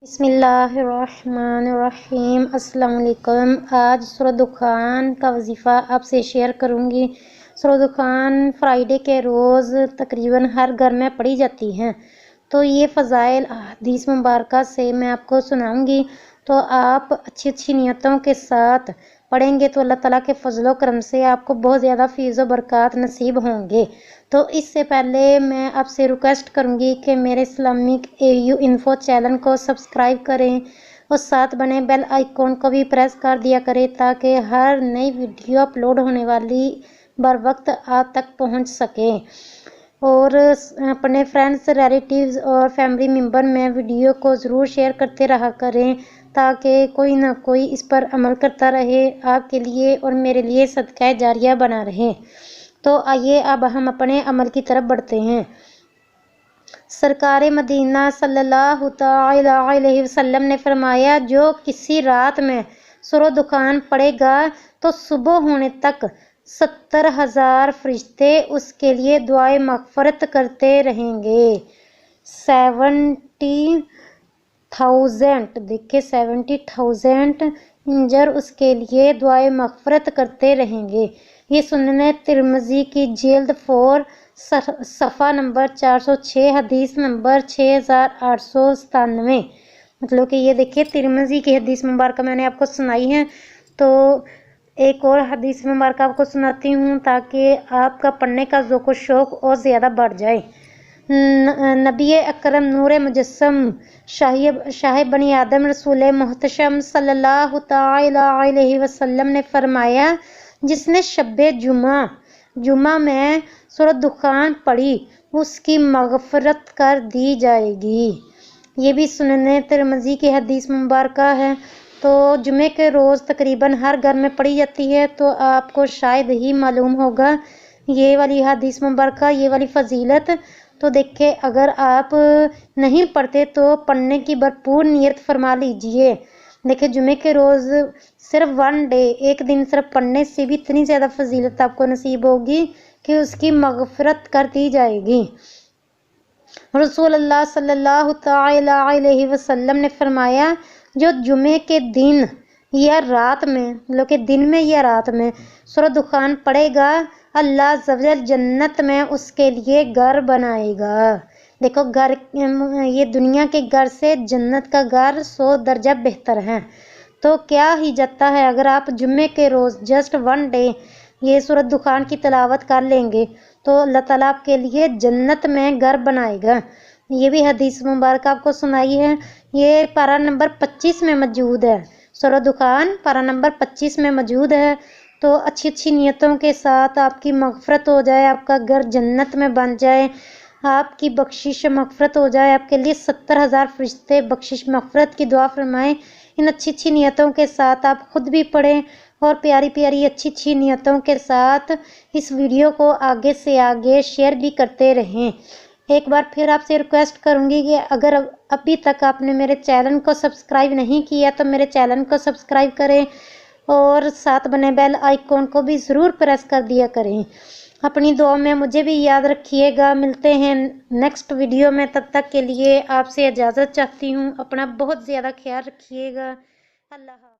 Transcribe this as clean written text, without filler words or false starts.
बिस्मिल्लाहिर्रहमानिर्रहीम। अस्सलाम वालेकुम। आज सूरह दुखान का वजीफ़ा आपसे शेयर करूंगी। सूरह दुखान फ्राइडे के रोज़ तकरीबन हर घर में पढ़ी जाती हैं। तो ये फ़ज़ाइल हदीस मुबारक से मैं आपको सुनाऊंगी। तो आप अच्छी अच्छी नियतों के साथ पढ़ेंगे तो अल्लाह ताला के फजलो करम से आपको बहुत ज़्यादा फ़ीज़ व बरक़ात नसीब होंगे। तो इससे पहले मैं आपसे रिक्वेस्ट करूंगी कि मेरे इस्लामिक AU इन्फो चैनल को सब्सक्राइब करें और साथ बने बेल आइकॉन को भी प्रेस कर दिया करें ताकि हर नई वीडियो अपलोड होने वाली बर वक्त आप तक पहुंच सके। और अपने फ्रेंड्स, रिलेटिव्स और फैमिली मेम्बर में वीडियो को ज़रूर शेयर करते रहा करें ताकि कोई ना कोई इस पर अमल करता रहे, आपके लिए और मेरे लिए सदका जारिया बना रहे। तो आइए अब हम अपने अमल की तरफ बढ़ते हैं। सरकार मदीना सल्लल्लाहु तआला अलैहि वसल्लम ने फरमाया, जो किसी रात में सूरह दुखान पढ़ेगा तो सुबह होने तक 70,000 फरिश्ते उसके लिए दुआए मग़फ़िरत करते रहेंगे। 70,000 देखिए 70,000 इंजर उसके लिए दुआए मग़फ़िरत करते रहेंगे। ये सुनने तिरमिज़ी की जिल्द 4 सफ़ा नंबर 406 हदीस नंबर 6897। मतलब कि ये देखिए तिरमिज़ी की हदीस मुबारक मैंने आपको सुनाई है। तो एक और हदीस मुबारक आपको सुनाती हूँ ताकि आपका पढ़ने का ज़ौक़ व शौक़ और ज़्यादा बढ़ जाए। नबी अकरम नूर मुजस्सम शाह बनी आदम रसूल मुहतशम सल्लल्लाहु तआला अलैहि वसल्लम ने फरमाया, जिसने शब्बे जुमा में सूरह दुखान पढ़ी उसकी मग़फ़िरत कर दी जाएगी। ये भी सुनने तिरमिज़ी की हदीस मुबारक है। तो जुमे के रोज़ तकरीबन हर घर में पढ़ी जाती है। तो आपको शायद ही मालूम होगा ये वाली हदीस मुबारक, ये वाली फजीलत। तो देखिए, अगर आप नहीं पढ़ते तो पढ़ने की भरपूर नियत फरमा लीजिए। देखिए, जुमे के रोज़ सिर्फ 1 डे, एक दिन सिर्फ पढ़ने से भी इतनी ज़्यादा फजीलत आपको नसीब होगी कि उसकी मग़फ़िरत कर दी जाएगी। रसूलुल्लाह सल्लल्लाहु तआला अलैहि वसल्लम ने फरमाया, जो जुमे के दिन या रात में, मतलब कि दिन में या रात में सूरह दुखान पढ़ेगा, अल्लाह ज़वजल जन्नत में उसके लिए घर बनाएगा। देखो, घर, ये दुनिया के घर से जन्नत का घर 100 दर्जा बेहतर है। तो क्या ही जाता है अगर आप जुम्मे के रोज़ जस्ट 1 डे ये सूरत दुखान की तिलावत कर लेंगे तो अल्लाह ताला आपके लिए जन्नत में घर बनाएगा। ये भी हदीस मुबारक आपको सुनाई है। ये पारा नंबर 25 में मौजूद है। सूरह दुखान पारा नंबर 25 में मौजूद है। तो अच्छी अच्छी नियतों के साथ आपकी मग़फ़िरत हो जाए, आपका घर जन्नत में बन जाए, आपकी बख्शिश मग़फ़िरत हो जाए, आपके लिए 70,000 फरिश्ते बख्शिश मग़फ़िरत की दुआ फरमाएं। इन अच्छी अच्छी नियतों के साथ आप खुद भी पढ़ें और प्यारी प्यारी अच्छी अच्छी नियतों के साथ इस वीडियो को आगे से आगे शेयर भी करते रहें। एक बार फिर आपसे रिक्वेस्ट करूंगी कि अगर अभी तक आपने मेरे चैनल को सब्सक्राइब नहीं किया तो मेरे चैनल को सब्सक्राइब करें और साथ बने बेल आइकॉन को भी ज़रूर प्रेस कर दिया करें। अपनी दुआ में मुझे भी याद रखिएगा। मिलते हैं नेक्स्ट वीडियो में, तब तक के लिए आपसे इजाज़त चाहती हूँ। अपना बहुत ज़्यादा ख्याल रखिएगा। अल्लाह हाफ़िज़।